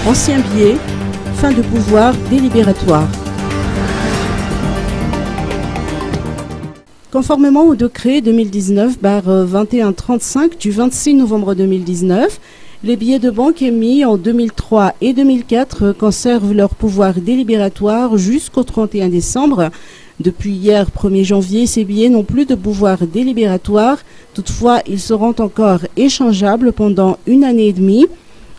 anciens billets, fin de pouvoir délibératoire. Conformément au décret 2019/2135 du 26 novembre 2019, les billets de banque émis en 2003 et 2004 conservent leur pouvoir délibératoire jusqu'au 31 décembre. Depuis hier, 1er janvier, ces billets n'ont plus de pouvoir délibératoire. Toutefois, ils seront encore échangeables pendant une année et demie.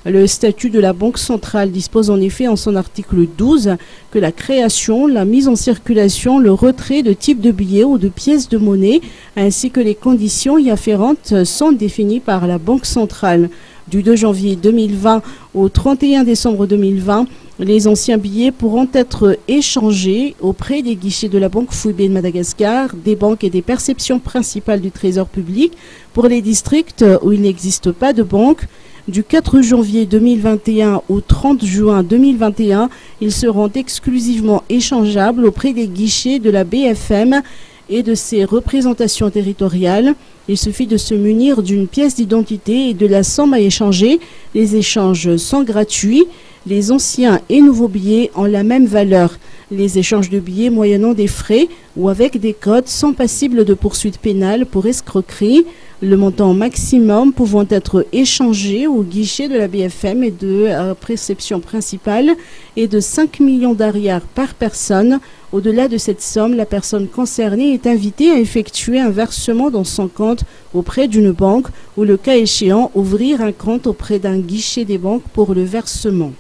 Le statut de la Banque centrale dispose en effet en son article 12 que la création, la mise en circulation, le retrait de types de billets ou de pièces de monnaie ainsi que les conditions y afférentes sont définies par la Banque centrale. Du 2 janvier 2020 au 31 décembre 2020, les anciens billets pourront être échangés auprès des guichets de la Banque Fouibé de Madagascar, des banques et des perceptions principales du Trésor public pour les districts où il n'existe pas de banque. Du 4 janvier 2021 au 30 juin 2021, ils seront exclusivement échangeables auprès des guichets de la BFM et de ses représentations territoriales. Il suffit de se munir d'une pièce d'identité et de la somme à échanger. Les échanges sont gratuits. Les anciens et nouveaux billets ont la même valeur. Les échanges de billets moyennant des frais ou avec des codes sont passibles de poursuites pénales pour escroquerie. Le montant maximum pouvant être échangé au guichet de la BFM et de la préception principale est de 5 millions d'ariars par personne. Au-delà de cette somme, la personne concernée est invitée à effectuer un versement dans son compte auprès d'une banque ou, le cas échéant, ouvrir un compte auprès d'un guichet des banques pour le versement.